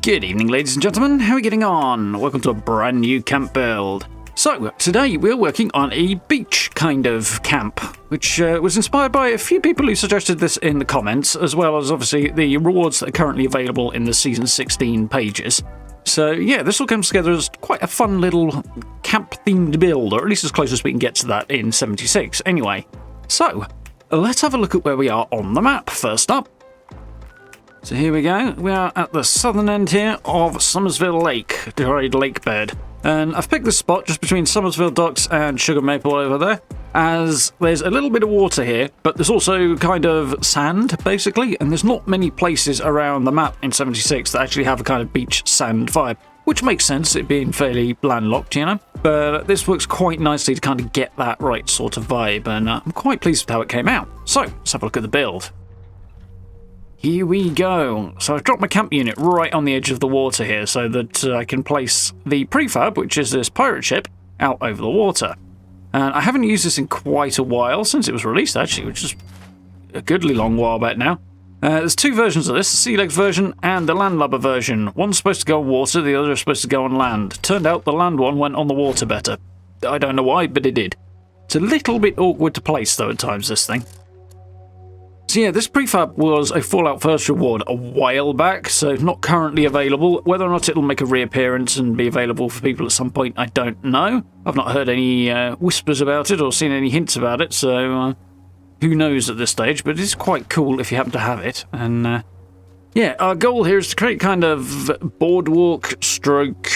Good evening, ladies and gentlemen. How are we getting on? Welcome to a brand new camp build. So, today we're working on a beach kind of camp, which was inspired by a few people who suggested this in the comments, as well as obviously the rewards that are currently available in the Season 16 pages. So yeah, this all comes together as quite a fun little camp-themed build, or at least as close as we can get to that in 76 anyway. So, let's have a look at where we are on the map first up. So here we go, we are at the southern end here of Summersville Lake, dried lake bed. And I've picked this spot just between Summersville Docks and Sugar Maple over there, as there's a little bit of water here, but there's also kind of sand, basically, and there's not many places around the map in 76 that actually have a kind of beach sand vibe, which makes sense, it being fairly landlocked, you know? But this works quite nicely to kind of get that right sort of vibe, and I'm quite pleased with how it came out. So, let's have a look at the build. Here we go. So I've dropped my camp unit right on the edge of the water here so that I can place the prefab, which is this pirate ship, out over the water. And I haven't used this in quite a while, since it was released actually, which is a goodly long while back now. There's two versions of this, the Sea Legs version and the Landlubber version. One's supposed to go on water, the other is supposed to go on land. Turned out the land one went on the water better. I don't know why, but it did. It's a little bit awkward to place though at times, this thing. So yeah, this prefab was a Fallout First reward a while back, so not currently available. Whether or not it'll make a reappearance and be available for people at some point, I don't know. I've not heard any whispers about it or seen any hints about it, so who knows at this stage, but it's quite cool if you happen to have it. And yeah, our goal here is to create kind of boardwalk stroke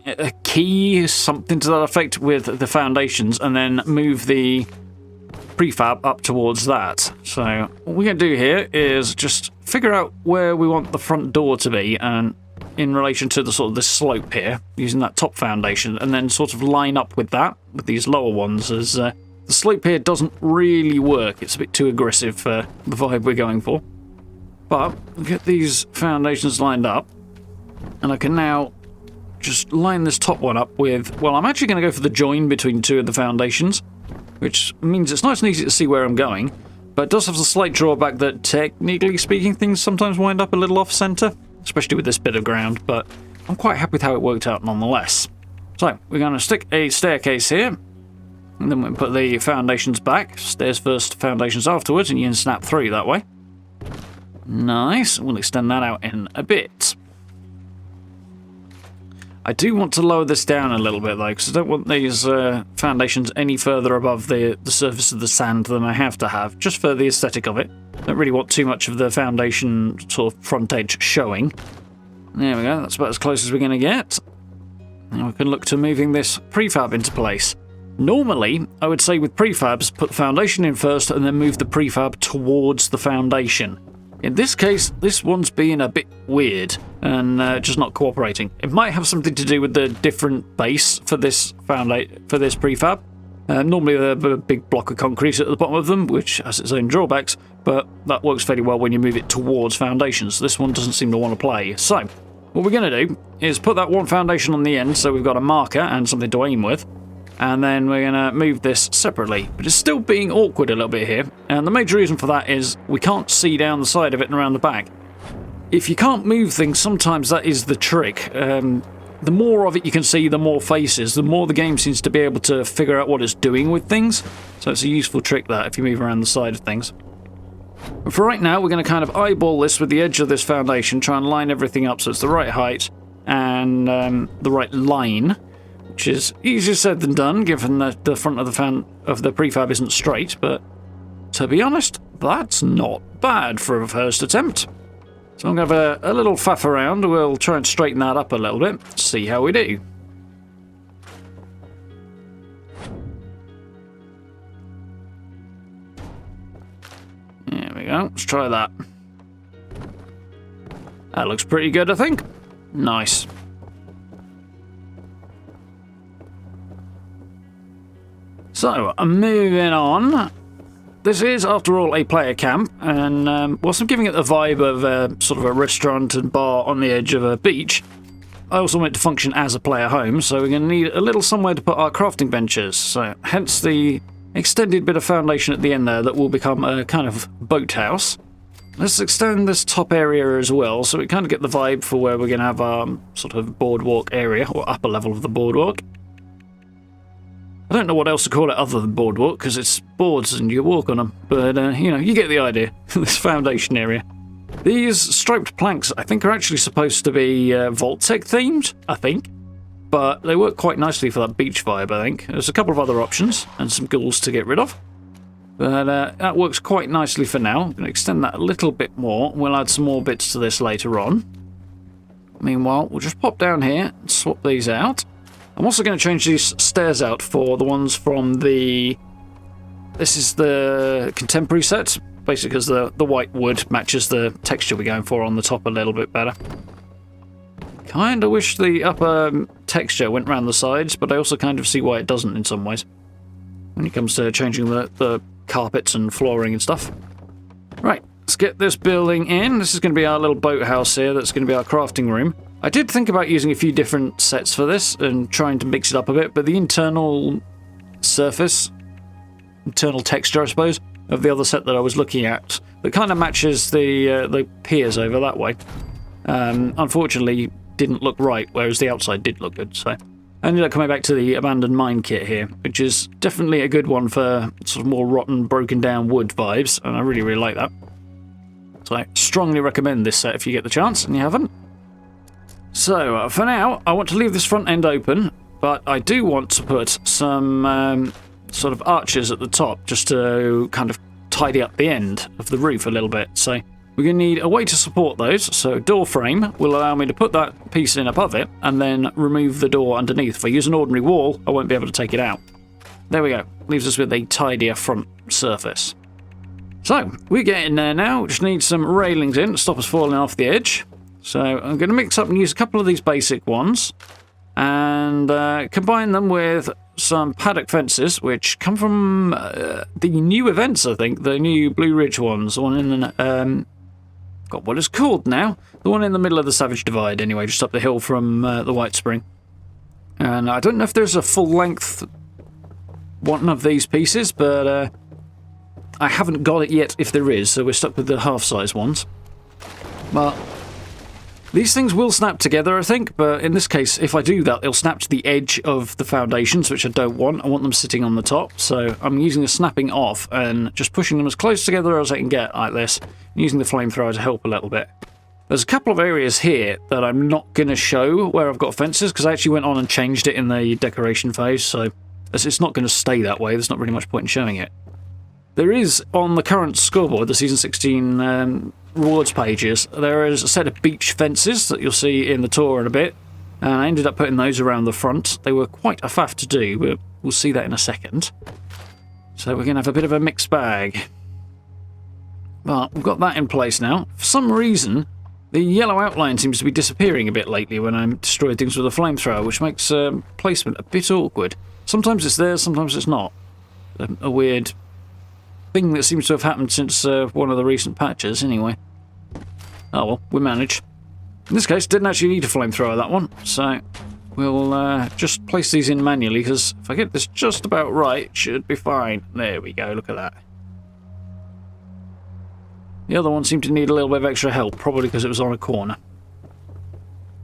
a key, something to that effect with the foundations, and then move the prefab up towards that. So what we're going to do here is just figure out where we want the front door to be, and in relation to the sort of the slope here, using that top foundation, and then sort of line up with that, with these lower ones, as the slope here doesn't really work. It's a bit too aggressive for the vibe we're going for. But we'll get these foundations lined up, and I can now just line this top one up with, well, I'm actually going to go for the join between two of the foundations, which means it's nice and easy to see where I'm going, but it does have the slight drawback that, technically speaking, things sometimes wind up a little off-centre, especially with this bit of ground, but I'm quite happy with how it worked out nonetheless. So, we're going to stick a staircase here, and then we'll put the foundations back. Stairs first, foundations afterwards, and you can snap through that way. Nice, we'll extend that out in a bit. I do want to lower this down a little bit though, because I don't want these foundations any further above the surface of the sand than I have to have, just for the aesthetic of it. Don't really want too much of the foundation sort of front edge showing. There we go, that's about as close as we're going to get. Now we can look to moving this prefab into place. Normally, I would say with prefabs, put the foundation in first and then move the prefab towards the foundation. In this case, this one's being a bit weird and just not cooperating. It might have something to do with the different base for this prefab. Normally they're a big block of concrete at the bottom of them, which has its own drawbacks, but that works fairly well when you move it towards foundations. This one doesn't seem to want to play. So, what we're going to do is put that one foundation on the end so we've got a marker and something to aim with. And then we're going to move this separately. But it's still being awkward a little bit here. And the major reason for that is we can't see down the side of it and around the back. If you can't move things, sometimes that is the trick. The more of it you can see, the more faces, the more the game seems to be able to figure out what it's doing with things. So it's a useful trick that if you move around the side of things. But for right now, we're going to kind of eyeball this with the edge of this foundation, try and line everything up so it's the right height and the right line. Which is easier said than done, given that the front of the prefab isn't straight, but to be honest, that's not bad for a first attempt. So I'm going to have a little faff around, we'll try and straighten that up a little bit, see how we do. There we go, let's try that. That looks pretty good, I think. Nice. So, moving on. This is, after all, a player camp, and whilst I'm giving it the vibe of sort of a restaurant and bar on the edge of a beach, I also want it to function as a player home, so we're going to need a little somewhere to put our crafting benches. So, hence the extended bit of foundation at the end there that will become a kind of boathouse. let's extend this top area as well, so we kind of get the vibe for where we're going to have our sort of boardwalk area, or upper level of the boardwalk. I don't know what else to call it other than boardwalk, because it's boards and you walk on them, but, you know, you get the idea. This foundation area. These striped planks, I think, are actually supposed to be Vault-Tec themed, I think. But they work quite nicely for that beach vibe, I think. There's a couple of other options, and some ghouls to get rid of. But that works quite nicely for now. I'm going to extend that a little bit more. We'll add some more bits to this later on. Meanwhile, we'll just pop down here and swap these out. I'm also going to change these stairs out for the ones from the... This is the contemporary set, basically because the white wood matches the texture we're going for on the top a little bit better. Kind of wish the upper texture went round the sides, but I also kind of see why it doesn't in some ways. When it comes to changing the carpets and flooring and stuff. Right, let's get this building in. This is going to be our little boathouse here. That's going to be our crafting room. I did think about using a few different sets for this and trying to mix it up a bit, but the internal surface, internal texture, I suppose, of the other set that I was looking at, that kind of matches the piers over that way, unfortunately didn't look right, whereas the outside did look good, so I ended up coming back to the abandoned mine kit here, which is definitely a good one for sort of more rotten, broken down wood vibes, and I really, really like that. So I strongly recommend this set if you get the chance, and you haven't. So, for now, I want to leave this front end open, but I do want to put some sort of arches at the top, just to kind of tidy up the end of the roof a little bit. So, we're going to need a way to support those, so door frame will allow me to put that piece in above it, and then remove the door underneath. If I use an ordinary wall, I won't be able to take it out. There we go. Leaves us with a tidier front surface. So, we get in there now. Just need some railings in to stop us falling off the edge. So I'm going to mix up and use a couple of these basic ones and combine them with some paddock fences, which come from the new events, I think, the new Blue Ridge ones, the one in the, got what it's called now, the one in the middle of the Savage Divide anyway, just up the hill from the White Spring. And I don't know if there's a full length one of these pieces, but I haven't got it yet if there is, so we're stuck with the half-size ones. But these things will snap together, I think, but in this case, if I do that, they'll snap to the edge of the foundations, which I don't want. I want them sitting on the top, so I'm using the snapping off and just pushing them as close together as I can get like this, using the flamethrower to help a little bit. There's a couple of areas here that I'm not going to show where I've got fences, because I actually went on and changed it in the decoration phase, so it's not going to stay that way. There's not really much point in showing it. There is, on the current scoreboard, the Season 16 rewards pages, there is a set of beach fences that you'll see in the tour in a bit, and I ended up putting those around the front. They were quite a faff to do, but we'll see that in a second. So we're going to have a bit of a mixed bag. But we've got that in place now. For some reason, the yellow outline seems to be disappearing a bit lately when I'm destroying things with a flamethrower, which makes placement a bit awkward. Sometimes it's there, sometimes it's not. A weird thing that seems to have happened since one of the recent patches, anyway. Oh well, we manage. In this case, didn't actually need a flamethrower, that one, so we'll just place these in manually, because if I get this just about right, it should be fine. There we go, look at that. The other one seemed to need a little bit of extra help, probably because it was on a corner.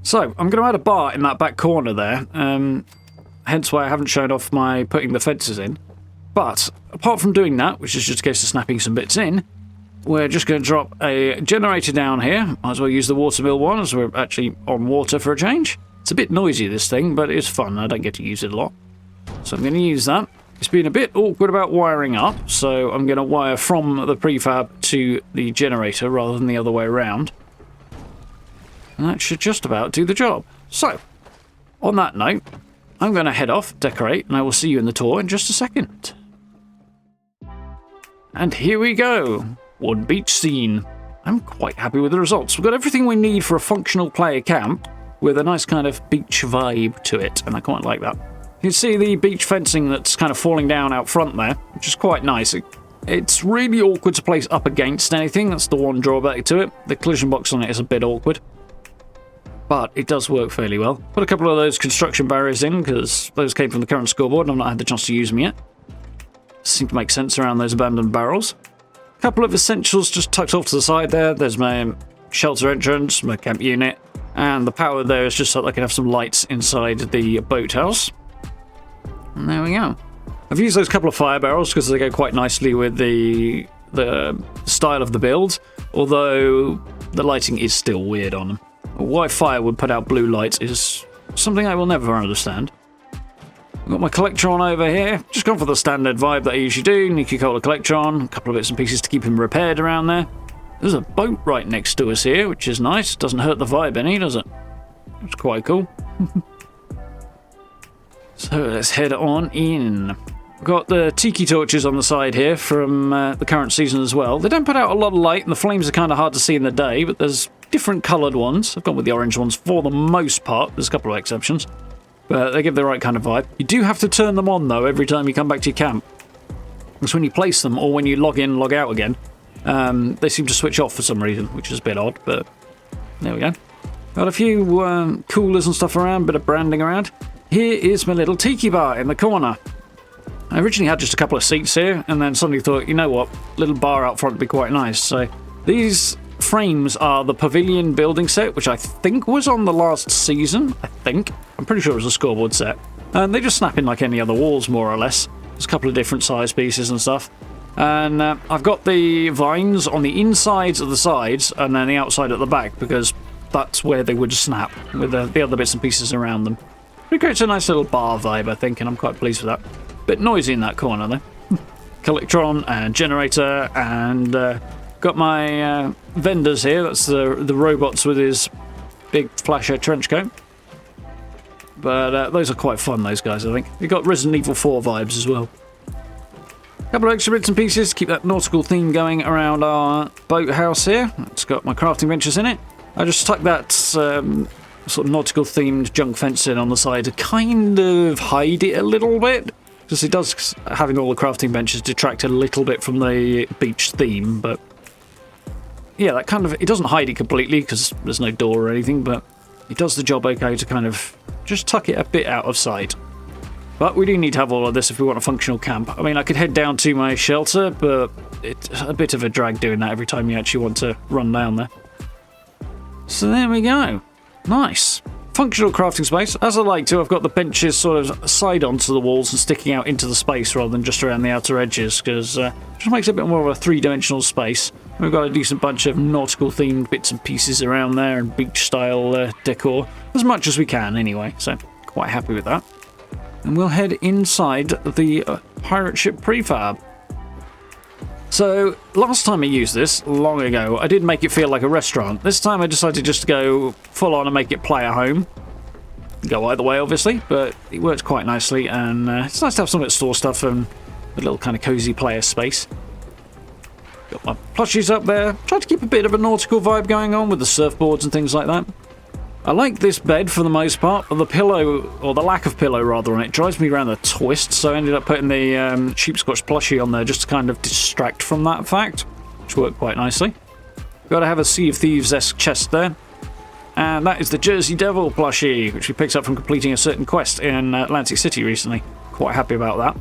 So, I'm going to add a bar in that back corner there, hence why I haven't shown off my putting the fences in. But, apart from doing that, which is just a case of snapping some bits in, we're just going to drop a generator down here. Might as well use the watermill one, as we're actually on water for a change. It's a bit noisy, this thing, but it's fun. I don't get to use it a lot. So I'm going to use that. It's been a bit awkward about wiring up, so I'm going to wire from the prefab to the generator rather than the other way around. And that should just about do the job. So, on that note, I'm going to head off, decorate, and I will see you in the tour in just a second. And here we go. One beach scene. I'm quite happy with the results. We've got everything we need for a functional player camp with a nice kind of beach vibe to it, and I quite like that. You can see the beach fencing that's kind of falling down out front there, which is quite nice. It's really awkward to place up against anything. That's the one drawback to it. The collision box on it is a bit awkward, but it does work fairly well. Put a couple of those construction barriers in, because those came from the current scoreboard and I've not had the chance to use them yet. Seem to make sense around those abandoned barrels. Couple of essentials just tucked off to the side there. There's my shelter entrance, my camp unit, and the power there is just so that I can have some lights inside the boathouse. And there we go. I've used those couple of fire barrels because they go quite nicely with the style of the build, although the lighting is still weird on them. Why fire would put out blue lights is something I will never understand. I've got my Collectron over here. Just gone for the standard vibe that I usually do. Nuka-Cola Collectron. A couple of bits and pieces to keep him repaired around there. There's a boat right next to us here, which is nice. Doesn't hurt the vibe any, does it? It's quite cool. So let's head on in. We've got the tiki torches on the side here from the current season as well. They don't put out a lot of light, and the flames are kind of hard to see in the day, but there's different coloured ones. I've gone with the orange ones for the most part. There's a couple of exceptions. But they give the right kind of vibe. You do have to turn them on, though, every time you come back to your camp. It's when you place them, or when you log in, log out again. They seem to switch off for some reason, which is a bit odd, but there we go. Got a few coolers and stuff around, bit of branding around. Here is my little tiki bar in the corner. I originally had just a couple of seats here, and then suddenly thought, you know what, little bar out front would be quite nice. So these frames are the pavilion building set, which I think was on the last season, I'm pretty sure it was a scoreboard set. And they just snap in like any other walls, more or less. There's a couple of different size pieces and stuff. And I've got the vines on the insides of the sides, and then the outside at the back, because that's where they would snap, with the other bits and pieces around them. It creates a nice little bar vibe, I think, and I'm quite pleased with that. Bit noisy in that corner, though. Collectron and generator, and got my vendors here. That's the robots with his big flasher trench coat. But those are quite fun, those guys, I think. You've got Resident Evil 4 vibes as well. Couple of extra bits and pieces to keep that nautical theme going around our boathouse here. It's got my crafting benches in it. I just stuck that sort of nautical themed junk fence in on the side to kind of hide it a little bit. Because it does, having all the crafting benches, detract a little bit from the beach theme, but yeah, that kind of, it doesn't hide it completely because there's no door or anything, but it does the job okay to kind of just tuck it a bit out of sight. But we do need to have all of this if we want a functional camp. I mean, I could head down to my shelter, but it's a bit of a drag doing that every time you actually want to run down there. So there we go. Nice. Functional crafting space. As I like to, I've got the benches sort of side onto the walls and sticking out into the space rather than just around the outer edges, because it just makes it a bit more of a three-dimensional space. We've got a decent bunch of nautical-themed bits and pieces around there and beach-style decor, as much as we can anyway, so quite happy with that. And we'll head inside the pirate ship prefab. So, last time I used this, long ago, I did make it feel like a restaurant. This time I decided just to go full on and make it player home. Go either way, obviously, but it works quite nicely, and it's nice to have somewhere to store stuff and a little kind of cozy player space. Got my plushies up there. Tried to keep a bit of a nautical vibe going on with the surfboards and things like that. I like this bed for the most part, but the pillow, or the lack of pillow rather, on it drives me around a twist, so I ended up putting the sheepscotch plushie on there just to kind of distract from that fact, which worked quite nicely. Got to have a Sea of Thieves-esque chest there. And that is the Jersey Devil plushie, which we picked up from completing a certain quest in Atlantic City recently. Quite happy about that.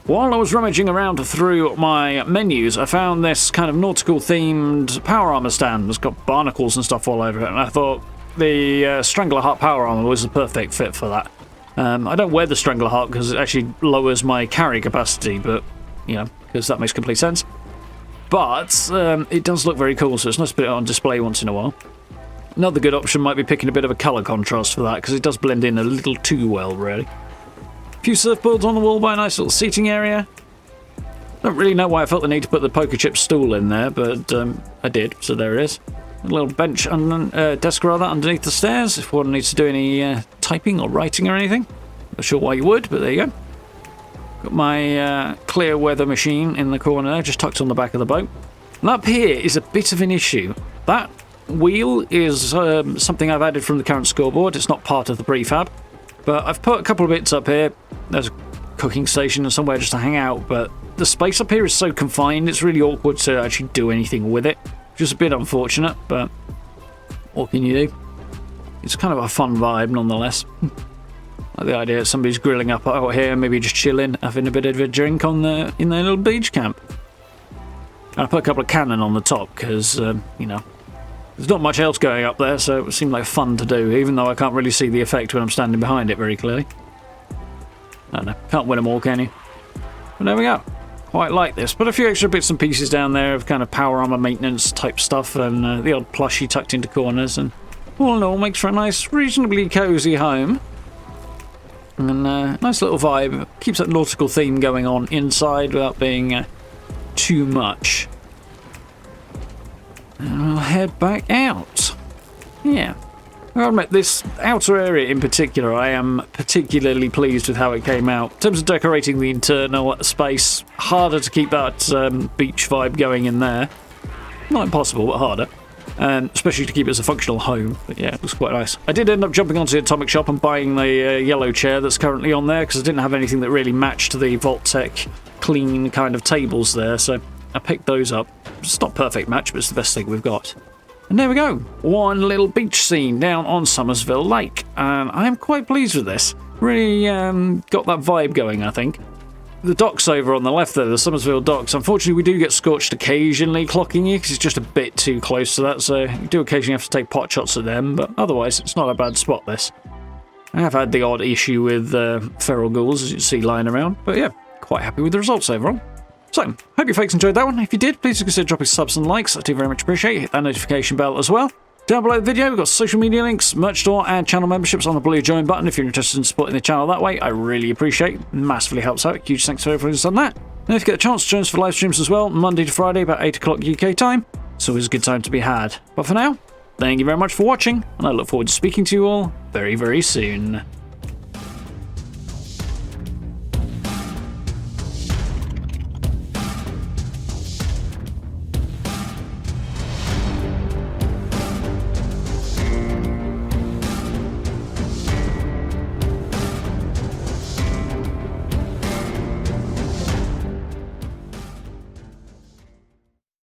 While I was rummaging around through my menus, I found this kind of nautical-themed power armor stand that's got barnacles and stuff all over it, and I thought the Stranglerheart power armor was the perfect fit for that. I don't wear the Stranglerheart because it actually lowers my carry capacity, but, you know, because that makes complete sense. But it does look very cool, so it's nice to put it on display once in a while. Another good option might be picking a bit of a colour contrast for that, because it does blend in a little too well, really. A few surfboards on the wall by a nice little seating area. Don't really know why I felt the need to put the poker chip stool in there, but I did, so there it is. A little bench, desk rather, underneath the stairs, if one needs to do any typing or writing or anything. Not sure why you would, but there you go. Got my clear weather machine in the corner there, just tucked on the back of the boat. And up here is a bit of an issue. That wheel is something I've added from the current scoreboard. It's not part of the prefab, but I've put a couple of bits up here. There's a cooking station and somewhere just to hang out, but the space up here is so confined, it's really awkward to actually do anything with it. Just a bit unfortunate, but what can you do? It's kind of a fun vibe nonetheless. Like the idea that somebody's grilling up out here, maybe just chilling, having a bit of a drink on in their little beach camp. And I put a couple of cannon on the top because, you know, there's not much else going up there, so it seemed like fun to do, even though I can't really see the effect when I'm standing behind it very clearly. I don't know, can't win them all, can you? But there we go. Quite like this. But a few extra bits and pieces down there of kind of power armor maintenance type stuff, and the odd plushie tucked into corners, and all in all makes for a nice, reasonably cozy home. And nice little vibe. Keeps that nautical theme going on inside without being too much. And we'll head back out. Yeah. I'll admit, this outer area in particular, I am particularly pleased with how it came out. In terms of decorating the internal space, harder to keep that beach vibe going in there. Not impossible, but harder. Especially to keep it as a functional home. But yeah, it was quite nice. I did end up jumping onto the Atomic Shop and buying the yellow chair that's currently on there, because I didn't have anything that really matched the Vault-Tec clean kind of tables there, so I picked those up. It's not a perfect match, but it's the best thing we've got. And there we go. One little beach scene down on Summersville Lake. And I'm quite pleased with this. Really got that vibe going, I think. The docks over on the left there, the Summersville docks, unfortunately we do get scorched occasionally clocking you because it's just a bit too close to that, so you do occasionally have to take pot shots at them, but otherwise it's not a bad spot, this. I have had the odd issue with feral ghouls, as you see lying around, but yeah, quite happy with the results overall. So, hope you folks enjoyed that one. If you did, please consider dropping subs and likes. I do very much appreciate it. Hit that notification bell as well. Down below the video, we've got social media links, merch store, and channel memberships on the blue join button if you're interested in supporting the channel that way. I really appreciate it. Massively helps out. Huge thanks to everyone who's done that. And if you get a chance to join us for live streams as well, Monday to Friday about 8 o'clock UK time, it's always a good time to be had. But for now, thank you very much for watching, and I look forward to speaking to you all very, very soon.